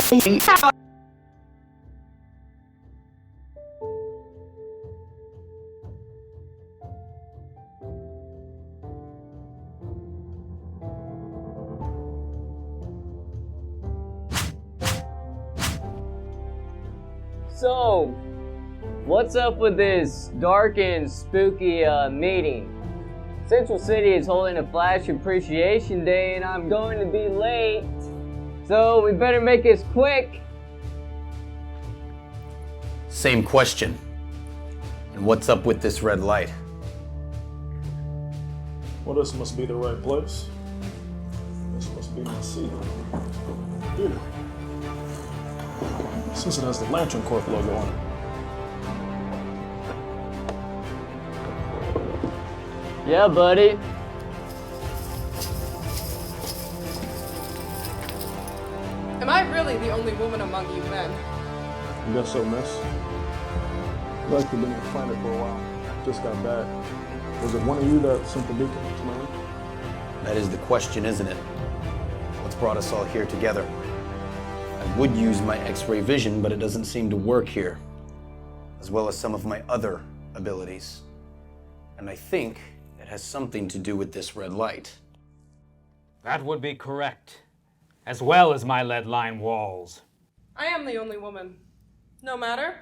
So, what's up with this dark and spooky meeting? Central City is holding a Flash Appreciation Day and I'm going to be late, so we better make this quick. Same question. And what's up with this red light? Well, this must be the right place. This must be my seat. Here. Since it has the Lantern Corp logo on it. Yeah, buddy. Am I really the only woman among you men? I guess so, miss. I've actually been in the planet for a while. Just got back. Was it one of you that sent the beacon to my room? That is the question, isn't it? What's brought us all here together? I would use my X-ray vision, but it doesn't seem to work here, as well as some of my other abilities. And I think it has something to do with this red light. That would be correct, as well as my lead-lined walls. I am the only woman. No matter.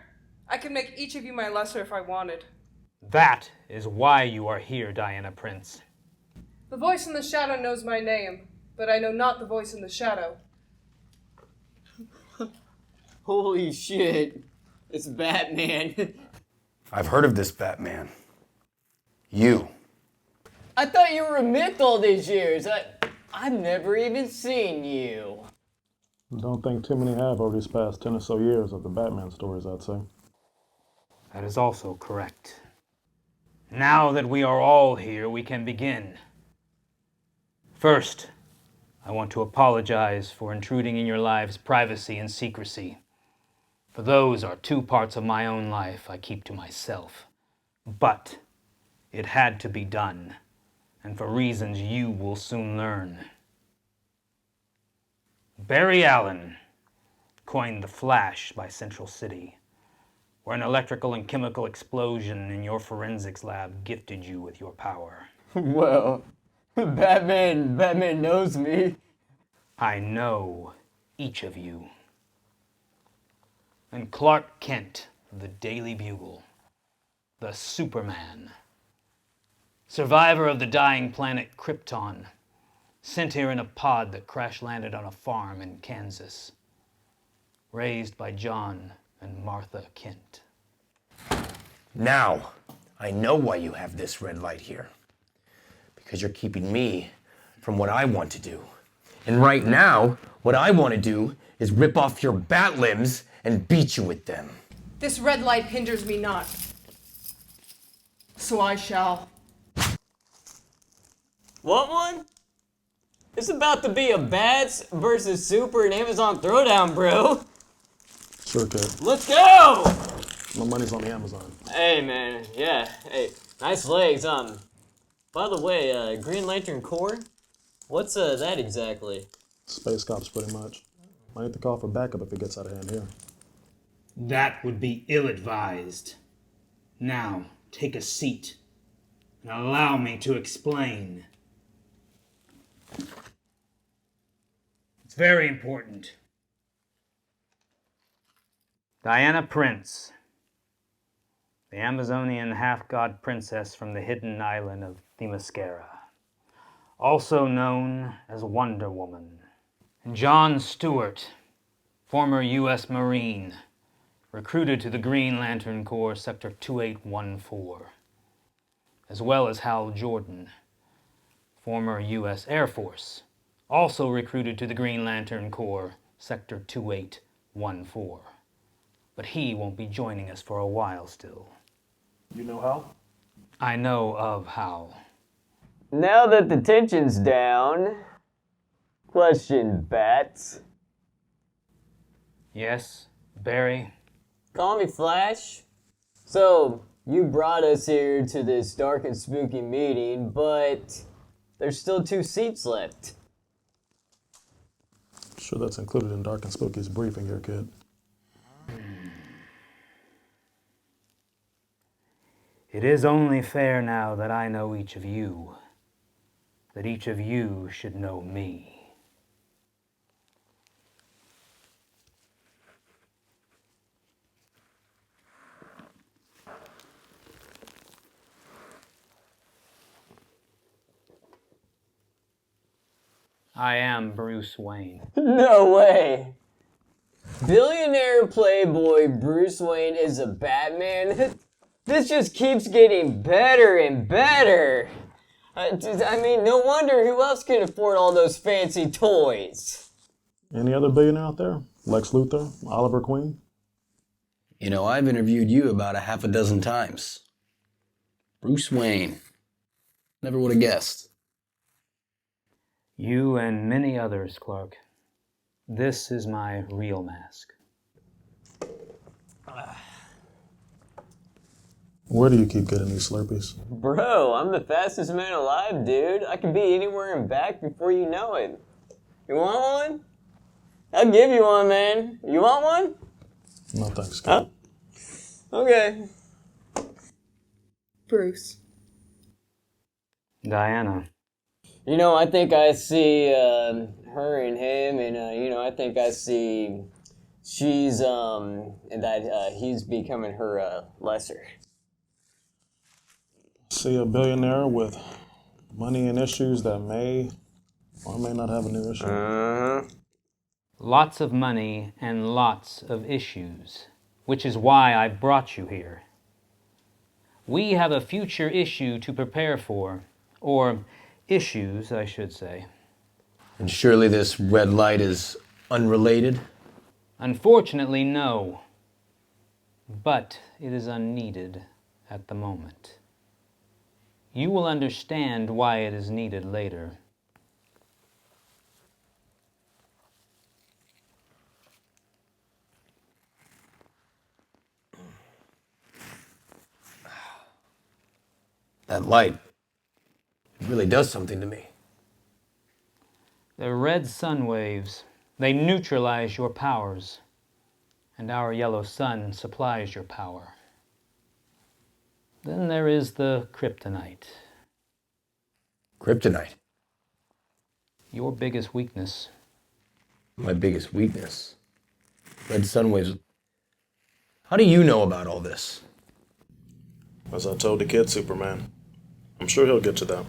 I could make each of you my lesser if I wanted. That is why you are here, Diana Prince. The voice in the shadow knows my name, but I know not the voice in the shadow. Holy shit, it's Batman. I've heard of this Batman. You. I thought you were a myth all these years. I've never even seen you. Don't think too many have over these past 10 or so years of the Batman stories, I'd say. That is also correct. Now that we are all here, we can begin. First, I want to apologize for intruding in your lives' privacy and secrecy. For those are two parts of my own life I keep to myself. But it had to be done, and for reasons you will soon learn. Barry Allen coined the Flash by Central City, where an electrical and chemical explosion in your forensics lab gifted you with your power. Well, Batman knows me. I know each of you. And Clark Kent of the Daily Bugle, the Superman, survivor of the dying planet Krypton, sent here in a pod that crash-landed on a farm in Kansas, raised by John and Martha Kent. Now, I know why you have this red light here. Because you're keeping me from what I want to do. And right now, what I want to do is rip off your bat limbs and beat you with them. This red light hinders me not. So I shall. What one? It's about to be a Bats versus Super and Amazon Throwdown, bro. Sure, kid. Let's go! My money's on the Amazon. Hey, man. Yeah. Hey, nice legs. By the way, Green Lantern Corps? What's that exactly? Space cops, pretty much. Might need to call for backup if it gets out of hand here. That would be ill-advised. Now, take a seat and allow me to explain. It's very important. Diana Prince, the Amazonian half-god princess from the hidden island of Themyscira, also known as Wonder Woman. And John Stewart, former U.S. Marine, recruited to the Green Lantern Corps Sector 2814, as well as Hal Jordan, former U.S. Air Force, also recruited to the Green Lantern Corps Sector 2814. But he won't be joining us for a while still. You know how? I know of Hal. Now that the tension's down, question, Bats. Yes, Barry? Call me Flash. So, you brought us here to this dark and spooky meeting, but there's still 2 seats left. Sure, that's included in Dark and Spooky's briefing here, kid. It is only fair now that I know each of you, that each of you should know me. I am Bruce Wayne. No way. Billionaire playboy Bruce Wayne is a Batman? This just keeps getting better and better. I mean, no wonder who else can afford all those fancy toys. Any other billionaire out there? Lex Luthor? Oliver Queen? You know, I've interviewed you about a half a dozen times. Bruce Wayne. Never would have guessed. You and many others, Clark. This is my real mask. Where do you keep getting these Slurpees? Bro, I'm the fastest man alive, dude. I can be anywhere and back before you know it. You want one? I'll give you one, man. You want one? No thanks, kid. Huh? Okay. Bruce. Diana. You know, I think I see her and him, and I think I see she's and that he's becoming her lesser. See a billionaire with money and issues that may or may not have a new issue. Lots of money and lots of issues, which is why I brought you here. We have a future issue to prepare for, or issues, I should say. And surely this red light is unrelated? Unfortunately, no. But it is unneeded at the moment. You will understand why it is needed later. That light, it really does something to me. The red sun waves, they neutralize your powers, and our yellow sun supplies your power. Then there is the kryptonite. Kryptonite? Your biggest weakness. My biggest weakness. Red sun waves. How do you know about all this? As I told the kid, Superman. I'm sure he'll get to that.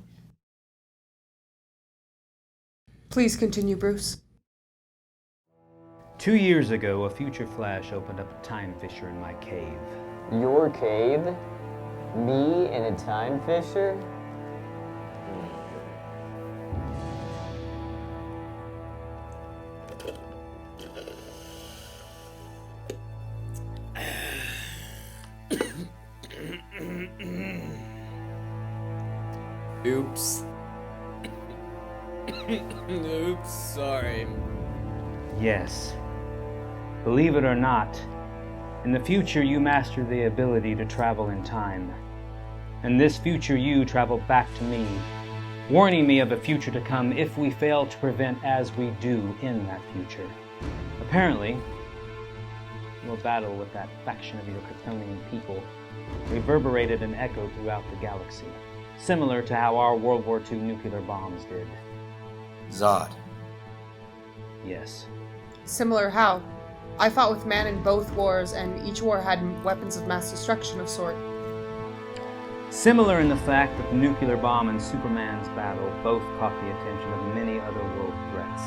Please continue, Bruce. 2 years ago, a future Flash opened up a time fissure in my cave. Your cave? Me and a time fissure? Oops. Oops, sorry. Yes. Believe it or not, in the future you master the ability to travel in time. In this future you travel back to me, warning me of a future to come if we fail to prevent as we do in that future. Apparently, your battle with that faction of your Kryptonian people reverberated an echo throughout the galaxy, similar to how our World War II nuclear bombs did. Zod. Yes. Similar how? I fought with man in both wars, and each war had weapons of mass destruction of sort. Similar in the fact that the nuclear bomb and Superman's battle both caught the attention of many other world threats,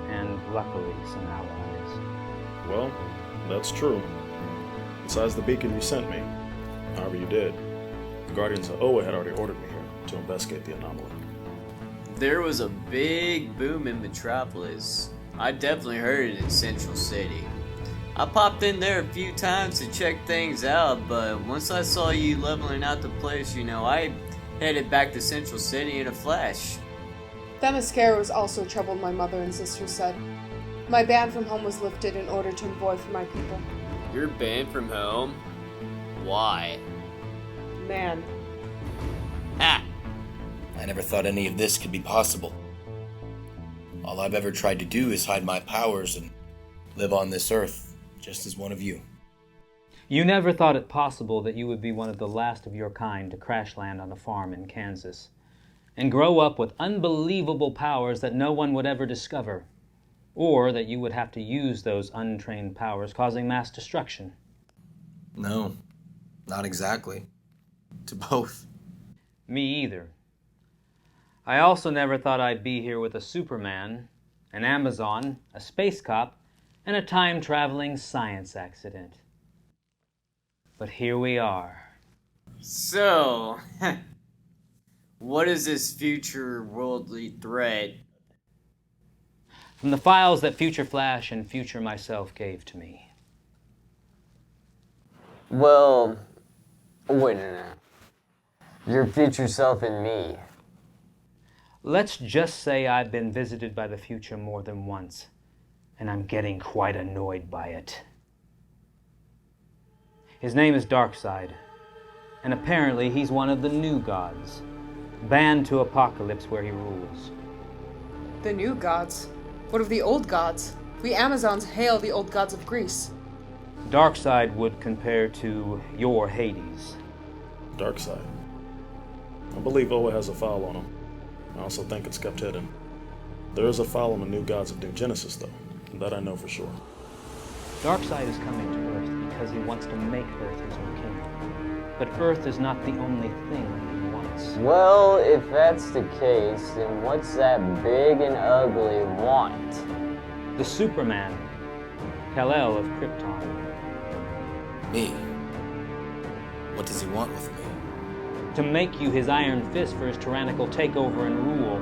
and luckily some allies. Well, that's true. Besides the beacon you sent me, however you did, the Guardians of Oa had already ordered me here to investigate the anomaly. There was a big boom in Metropolis. I definitely heard it in Central City. I popped in there a few times to check things out, but once I saw you leveling out the place, I headed back to Central City in a flash. Themyscira was also troubled, my mother and sister said. My ban from home was lifted in order to envoy for my people. You're banned from home? Why? Man. Ah! I never thought any of this could be possible. All I've ever tried to do is hide my powers and live on this earth, just as one of you. You never thought it possible that you would be one of the last of your kind to crash land on a farm in Kansas and grow up with unbelievable powers that no one would ever discover, or that you would have to use those untrained powers, causing mass destruction. No, not exactly. To both. Me either. I also never thought I'd be here with a Superman, an Amazon, a space cop, and a time-traveling science accident. But here we are. So, what is this future worldly threat? From the files that Future Flash and Future myself gave to me. Well, wait a minute. Your future self and me. Let's just say I've been visited by the future more than once, and I'm getting quite annoyed by it. His name is Darkseid, and apparently he's one of the new gods, banned to Apocalypse where he rules. The new gods? What of the old gods? We Amazons hail the old gods of Greece. Darkseid would compare to your Hades. Darkseid. I believe Oa has a file on him. I also think it's kept hidden. There is a file on the new gods of New Genesis, though. That I know for sure. Darkseid is coming to Earth because he wants to make Earth his own kingdom. But Earth is not the only thing he wants. Well, if that's the case, then what's that big and ugly want? The Superman, Kal-El of Krypton. Me? What does he want with me? To make you his iron fist for his tyrannical takeover and rule.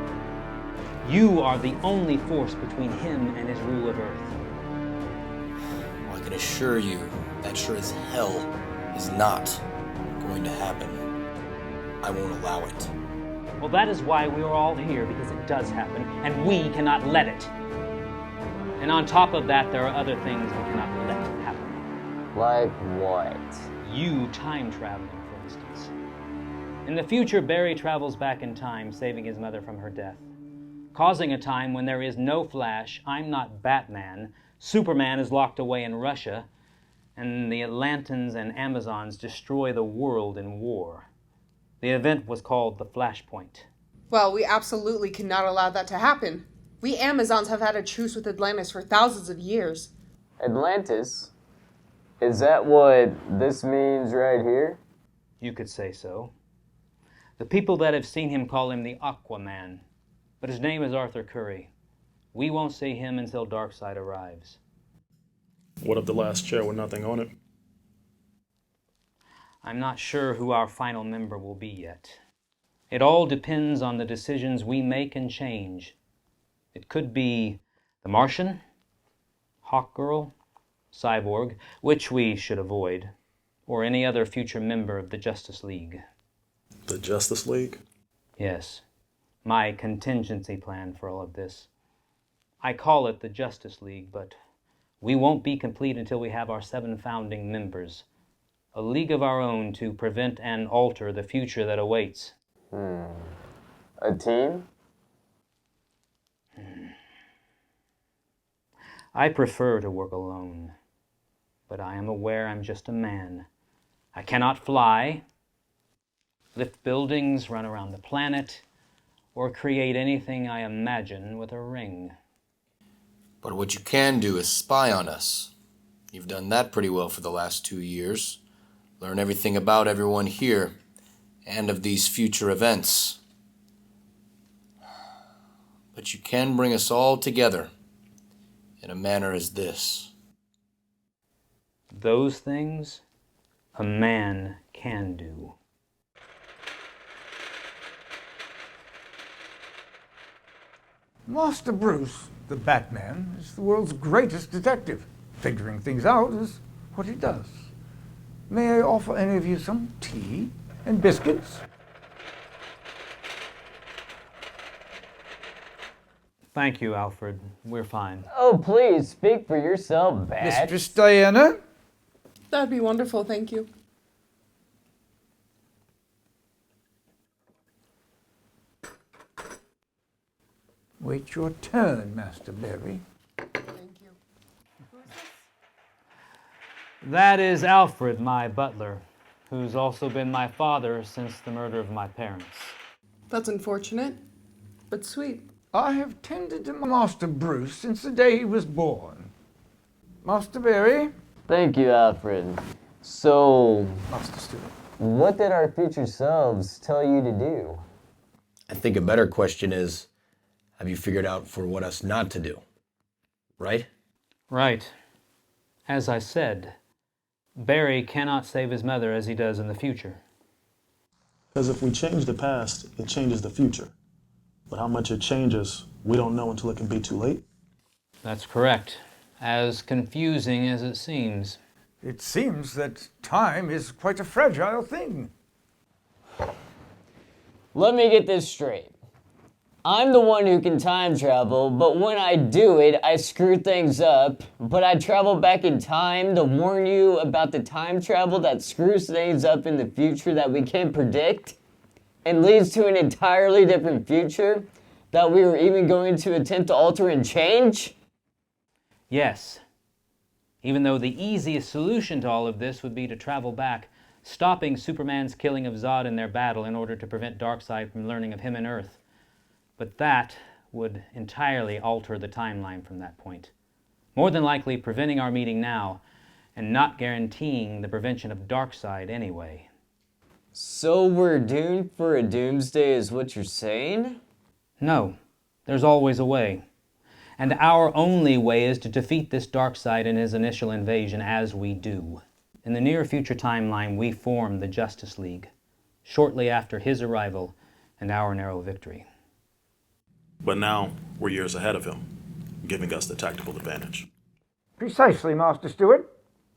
You are the only force between him and his rule of Earth. Well, I can assure you that sure as hell is not going to happen. I won't allow it. Well, that is why we are all here, because it does happen, and we cannot let it. And on top of that, there are other things we cannot let happen. Like what? You time traveling, for instance. In the future, Barry travels back in time, saving his mother from her death, causing a time when there is no Flash, I'm not Batman, Superman is locked away in Russia, and the Atlantans and Amazons destroy the world in war. The event was called the Flashpoint. Well, we absolutely cannot allow that to happen. We Amazons have had a truce with Atlantis for thousands of years. Atlantis? Is that what this means right here? You could say so. The people that have seen him call him the Aquaman, but his name is Arthur Curry. We won't see him until Darkseid arrives. What of the last chair with nothing on it? I'm not sure who our final member will be yet. It all depends on the decisions we make and change. It could be the Martian, Hawkgirl, Cyborg, which we should avoid, or any other future member of the Justice League. The Justice League? Yes, my contingency plan for all of this. I call it the Justice League, but we won't be complete until we have our 7 founding members. A league of our own to prevent and alter the future that awaits. A team? I prefer to work alone, but I am aware I'm just a man. I cannot fly, lift buildings, run around the planet, or create anything I imagine with a ring. But what you can do is spy on us. You've done that pretty well for the last 2 years. Learn everything about everyone here, and of these future events. But you can bring us all together in a manner as this. Those things a man can do. Master Bruce, the Batman, is the world's greatest detective. Figuring things out is what he does. May I offer any of you some tea and biscuits? Thank you, Alfred. We're fine. Oh, please, speak for yourself, Bat. Mistress Diana? That'd be wonderful, thank you. Wait your turn, Master Berry. Thank you. Who is this? That is Alfred, my butler, who's also been my father since the murder of my parents. That's unfortunate, but sweet. I have tended to Master Bruce since the day he was born. Master Berry? Thank you, Alfred. So, Master Stewart. what did our future selves tell you to do? I think a better question is, have you figured out for what us not to do? Right? Right. As I said, Barry cannot save his mother as he does in the future. Because if we change the past, it changes the future. But how much it changes, we don't know until it can be too late. That's correct. As confusing as it seems. It seems that time is quite a fragile thing. Let me get this straight. I'm the one who can time travel, but when I do it, I screw things up. But I travel back in time to warn you about the time travel that screws things up in the future that we can't predict and leads to an entirely different future that we were even going to attempt to alter and change? Yes. Even though the easiest solution to all of this would be to travel back, stopping Superman's killing of Zod in their battle in order to prevent Darkseid from learning of him and Earth. But that would entirely alter the timeline from that point. More than likely preventing our meeting now, and not guaranteeing the prevention of Darkseid anyway. So we're doomed for a doomsday is what you're saying? No, there's always a way. And our only way is to defeat this Darkseid in his initial invasion as we do. In the near future timeline, we form the Justice League, shortly after his arrival and our narrow victory. But now, we're years ahead of him, giving us the tactical advantage. Precisely, Master Stewart.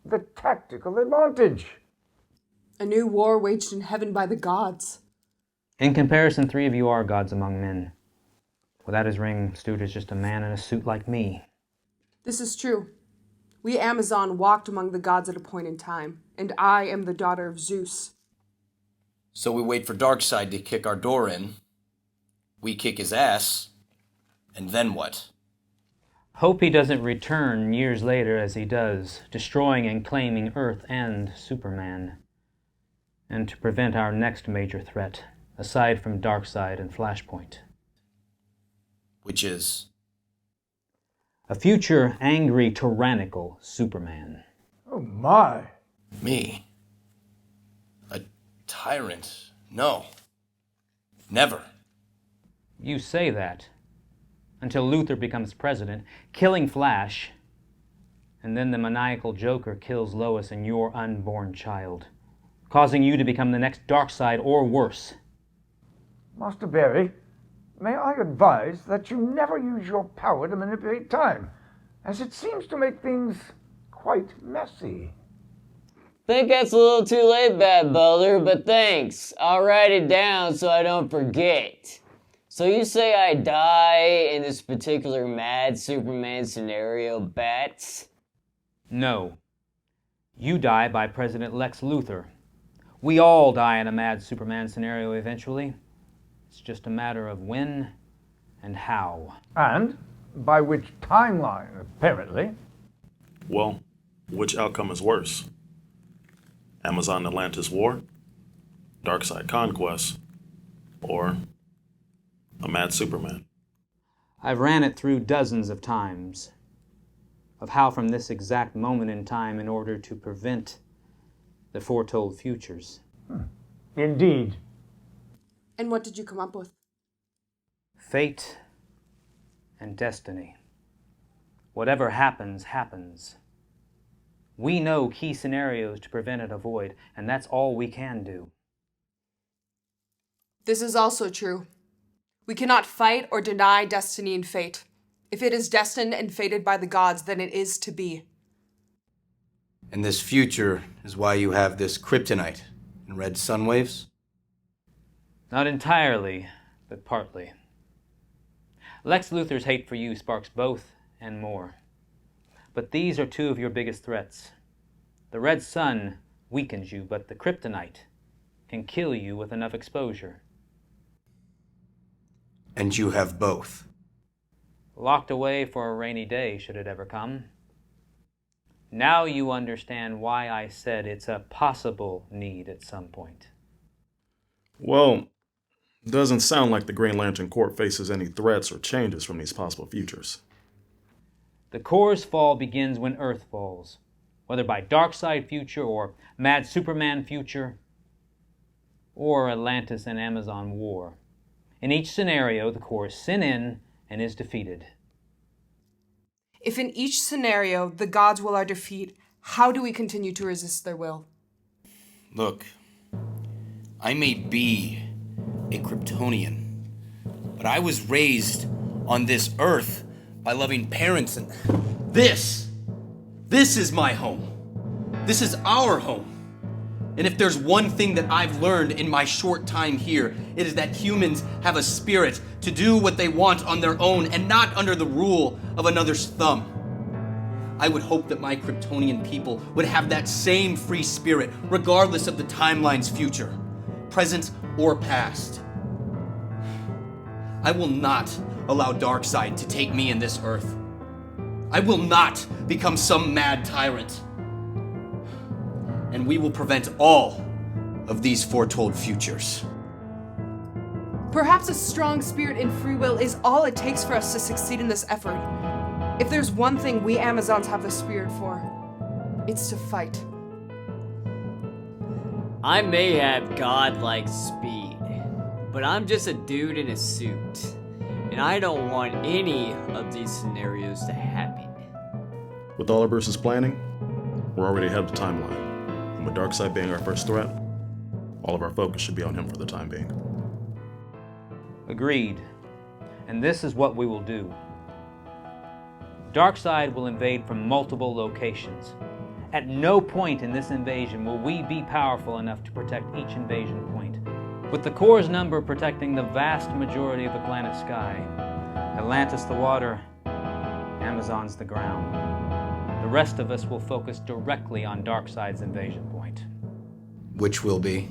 The tactical advantage. A new war waged in heaven by the gods. In comparison, 3 of you are gods among men. Without his ring, Stewart is just a man in a suit like me. This is true. We Amazon walked among the gods at a point in time, and I am the daughter of Zeus. So we wait for Darkseid to kick our door in, we kick his ass, and then what? Hope he doesn't return years later as he does, destroying and claiming Earth and Superman. And to prevent our next major threat, aside from Darkseid and Flashpoint. Which is? A future angry, tyrannical Superman. Oh my. Me? A tyrant? No. Never. You say that, until Luthor becomes president, killing Flash, and then the maniacal Joker kills Lois and your unborn child, causing you to become the next Darkseid or worse. Master Berry, may I advise that you never use your power to manipulate time, as it seems to make things quite messy. Think that's a little too late, Bad Butler, but thanks. I'll write it down so I don't forget. So you say I die in this particular mad Superman scenario, Bats? No. You die by President Lex Luthor. We all die in a mad Superman scenario eventually. It's just a matter of when and how. And by which timeline, apparently. Well, which outcome is worse? Amazon-Atlantis War? Darkseid Conquest? Or a mad Superman? I've ran it through dozens of times, of how from this exact moment in time, in order to prevent the foretold futures. Indeed. And what did you come up with? Fate and destiny. Whatever happens, happens. We know key scenarios to prevent and avoid, and that's all we can do. This is also true. We cannot fight or deny destiny and fate. If it is destined and fated by the gods, then it is to be. And this future is why you have this kryptonite and red sun waves? Not entirely, but partly. Lex Luthor's hate for you sparks both and more. But these are 2 of your biggest threats. The red sun weakens you, but the kryptonite can kill you with enough exposure. And you have both. locked away for a rainy day should it ever come. Now you understand why I said it's a possible need at some point. Well, doesn't sound like the Green Lantern Corps faces any threats or changes from these possible futures. The Corps' fall begins when Earth falls, whether by Darkseid future or Mad Superman future, or Atlantis and Amazon war. In each scenario, the Corps sin in and is defeated. If in each scenario the gods will our defeat, how do we continue to resist their will? Look, I may be a Kryptonian, but I was raised on this Earth by loving parents, and this is my home. This is our home. And if there's one thing that I've learned in my short time here, it is that humans have a spirit to do what they want on their own and not under the rule of another's thumb. I would hope that my Kryptonian people would have that same free spirit, regardless of the timeline's future, present or past. I will not allow Darkseid to take me in this Earth. I will not become some mad tyrant. And we will prevent all of these foretold futures. Perhaps a strong spirit and free will is all it takes for us to succeed in this effort. If there's one thing we Amazons have the spirit for, it's to fight. I may have godlike speed, but I'm just a dude in a suit. And I don't want any of these scenarios to happen. With all of Bruce's planning, we're already ahead of the timeline. And with Darkseid being our first threat, all of our focus should be on him for the time being. Agreed. And this is what we will do. Darkseid will invade from multiple locations. At no point in this invasion will we be powerful enough to protect each invasion point. With the Corps' number protecting the vast majority of the planet's sky, Atlantis the water, Amazon's the ground. The rest of us will focus directly on Darkseid's invasion point. Which will be?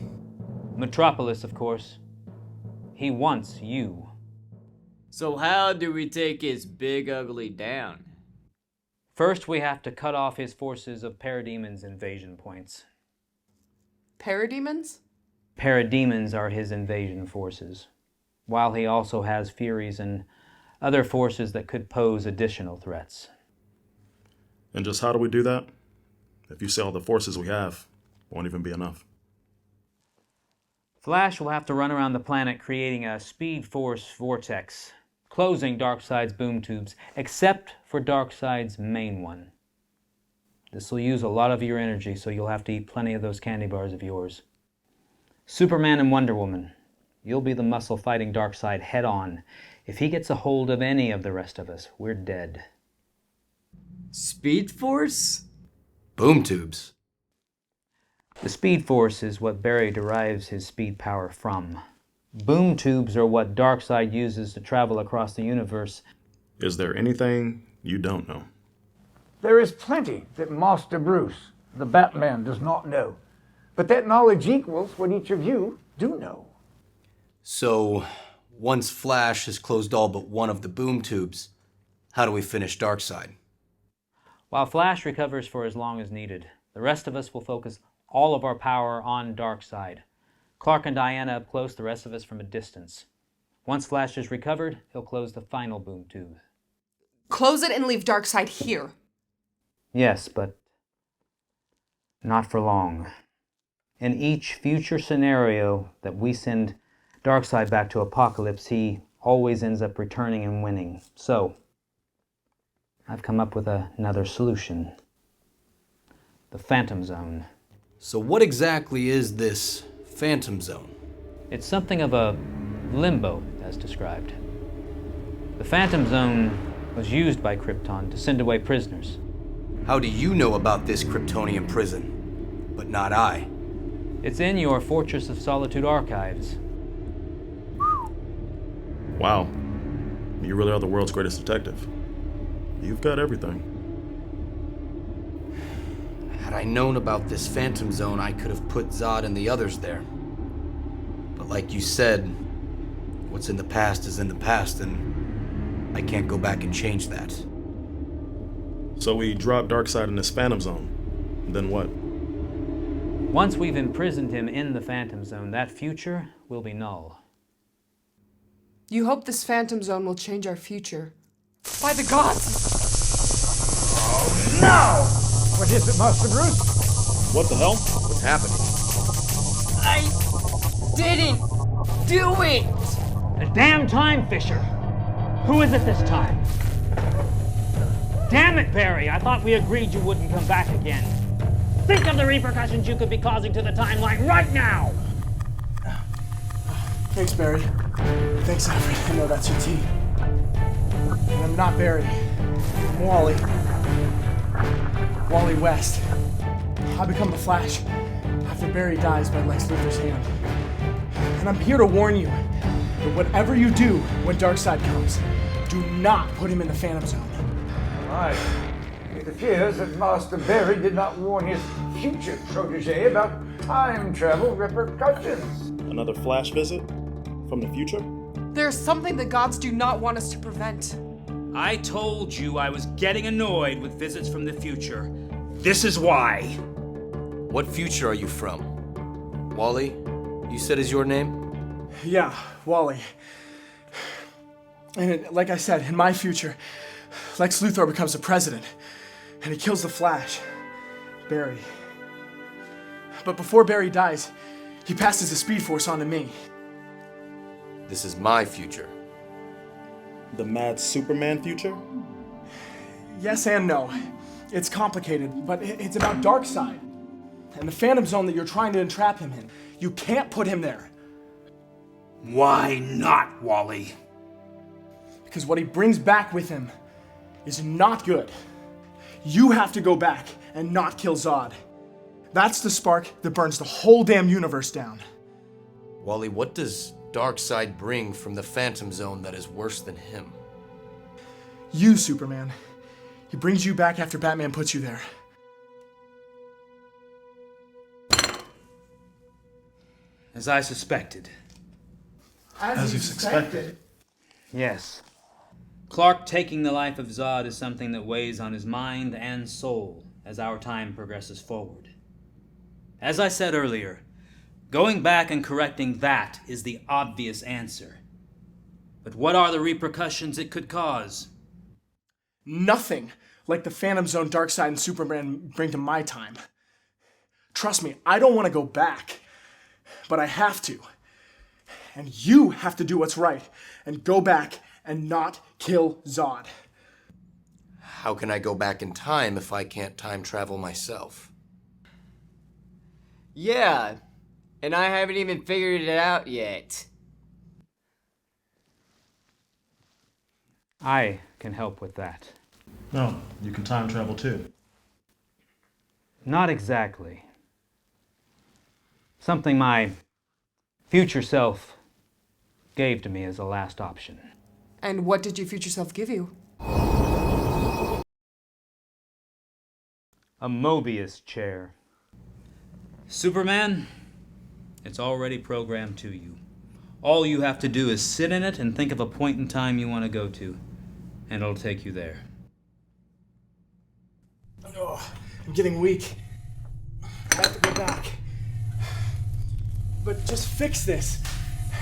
Metropolis, of course. He wants you. So how do we take his big ugly down? First, we have to cut off his forces of Parademon's invasion points. Parademons? Parademons are his invasion forces, while he also has Furies and other forces that could pose additional threats. And just how do we do that? If you say all the forces we have, won't even be enough. Flash will have to run around the planet creating a Speed Force vortex, closing Darkseid's boom tubes, except for Darkseid's main one. This will use a lot of your energy, so you'll have to eat plenty of those candy bars of yours. Superman and Wonder Woman, you'll be the muscle fighting Darkseid head on. If he gets a hold of any of the rest of us, we're dead. Speed Force? Boom tubes. The Speed Force is what Barry derives his speed power from. Boom tubes are what Darkseid uses to travel across the universe. Is there anything you don't know? There is plenty that Master Bruce, the Batman, does not know. But that knowledge equals what each of you do know. So, once Flash has closed all but one of the boom tubes, how do we finish Darkseid? While Flash recovers for as long as needed, the rest of us will focus all of our power on Darkseid. Clark and Diana up close, the rest of us from a distance. Once Flash is recovered, he'll close the final boom tube. Close it and leave Darkseid here. Yes, but not for long. In each future scenario that we send Darkseid back to Apocalypse, he always ends up returning and winning. So, I've come up with another solution. The Phantom Zone. So what exactly is this Phantom Zone? It's something of a limbo, as described. The Phantom Zone was used by Krypton to send away prisoners. How do you know about this Kryptonian prison, but not I? It's in your Fortress of Solitude archives. Wow. You really are the world's greatest detective. You've got everything. Had I known about this Phantom Zone, I could have put Zod and the others there. But like you said, what's in the past is in the past, and I can't go back and change that. So we drop Darkseid in this Phantom Zone. Then what? Once we've imprisoned him in the Phantom Zone, that future will be null. You hope this Phantom Zone will change our future. By the gods! No! What is it, Master Bruce? What the hell? What's happening? I didn't do it! The damn time, Fisher! Who is it this time? Damn it, Barry! I thought we agreed you wouldn't come back again. Think of the repercussions you could be causing to the timeline right now! Thanks, Barry. Thanks, Alfred. I know that's your tea. And I'm not Barry. I'm Wally. Wally West. I become the Flash after Barry dies by Lex Luthor's hand. And I'm here to warn you that whatever you do when Darkseid comes, do not put him in the Phantom Zone. Right. It appears that Master Barry did not warn his future protege about time travel repercussions. Another Flash visit? From the future? There's something the gods do not want us to prevent. I told you I was getting annoyed with visits from the future. This is why. What future are you from? Wally, you said is your name? Yeah, Wally. And like I said, in my future, Lex Luthor becomes the president, and he kills the Flash, Barry. But before Barry dies, he passes the Speed Force on to me. This is my future. The Mad Superman future? Yes and no. It's complicated, but it's about Darkseid and the Phantom Zone that you're trying to entrap him in. You can't put him there. Why not, Wally? Because what he brings back with him is not good. You have to go back and not kill Zod. That's the spark that burns the whole damn universe down. Wally, what does Darkseid bring from the Phantom Zone that is worse than him? You, Superman. He brings you back after Batman puts you there. As I suspected. As you suspected. Yes. Clark taking the life of Zod is something that weighs on his mind and soul as our time progresses forward. As I said earlier, going back and correcting that is the obvious answer. But what are the repercussions it could cause? Nothing like the Phantom Zone Darkseid and Superman bring to my time. Trust me, I don't want to go back, but I have to. And you have to do what's right and go back and not kill Zod. How can I go back in time if I can't time travel myself? Yeah, and I haven't even figured it out yet. I can help with that. No, you can time travel too. Not exactly. Something my future self gave to me as a last option. And what did your future self give you? A Mobius chair. Superman, it's already programmed to you. All you have to do is sit in it and think of a point in time you want to go to, and it'll take you there. Oh, I'm getting weak. I have to go back. But just fix this,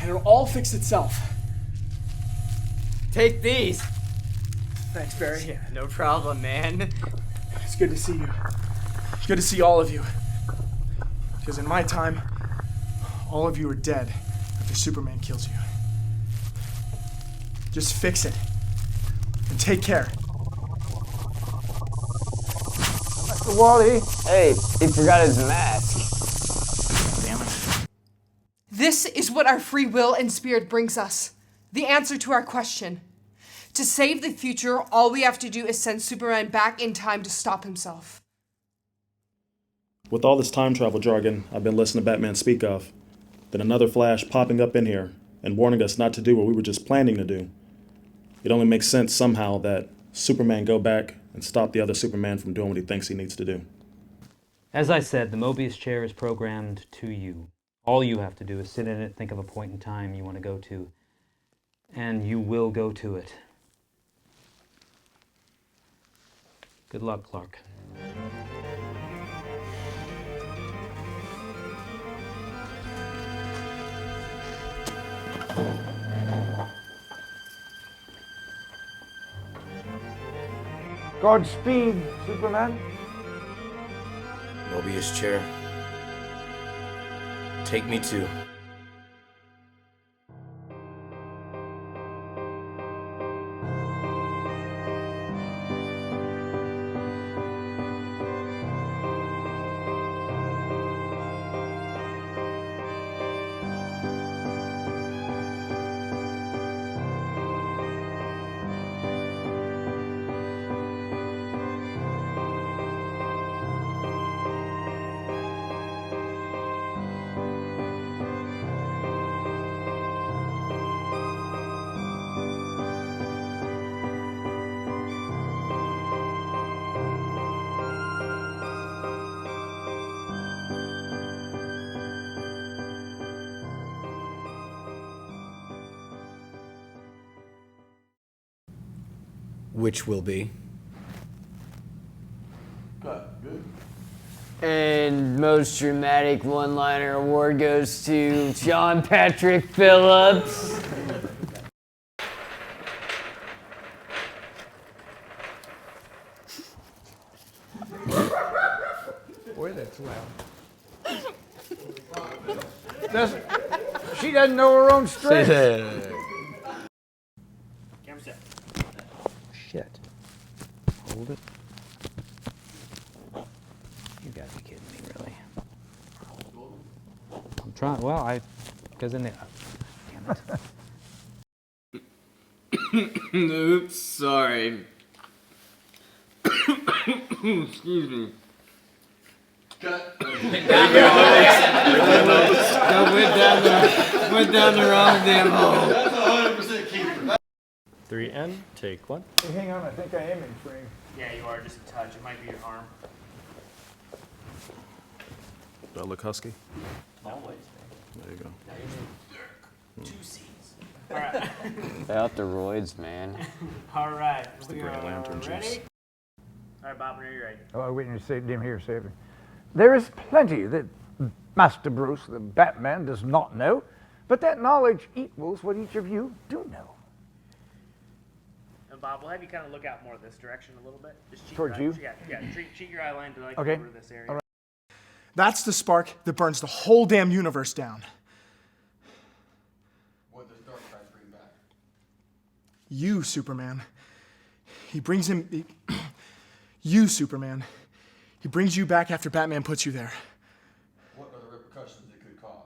and it'll all fix itself. Take these. Thanks, Barry. Yeah, no problem, man. It's good to see you. It's good to see all of you. Because in my time, all of you are dead after Superman kills you. Just fix it. And take care. Mr. Wally. Hey, he forgot his mask. Damn it. This is what our free will and spirit brings us. The answer to our question. To save the future, all we have to do is send Superman back in time to stop himself. With all this time travel jargon I've been listening to Batman speak of, then another Flash popping up in here and warning us not to do what we were just planning to do, it only makes sense somehow that Superman go back and stop the other Superman from doing what he thinks he needs to do. As I said, the Mobius chair is programmed to you. All you have to do is sit in it, think of a point in time you want to go to, and you will go to it. Good luck, Clark. Godspeed, Superman. Mobius chair. Take me to. Which will be. And most dramatic one-liner award goes to John Patrick Phillips. Boy, that's loud. She doesn't know her own strength. Camera set. Shit. Hold it. You gotta be kidding me, really. I'm trying, well, because in the, damn it. Oops, sorry. Excuse me. Went down the wrong damn hole. 3N, take 1. Hey, hang on, I think I am in frame. Yeah, you are, just a touch. It might be your arm. Do I look husky? Always. There you go. 2 C's. All right. Out the roids, man. All right. the We Green are Lantern ready. juice. All right, Bob, whenever you're ready. Oh, I waiting to say dim here, Savior. There is plenty that Master Bruce, the Batman, does not know, but that knowledge equals what each of you do know. And Bob, we'll have you kind of look out more this direction a little bit. Just cheat Towards your you? Yeah, cheat your eye line to like Okay. over this area. All right. That's the spark that burns the whole damn universe down. What does Darkseid bring back? You, Superman. He brings him. You, Superman. He brings you back after Batman puts you there. What are the repercussions it could cause?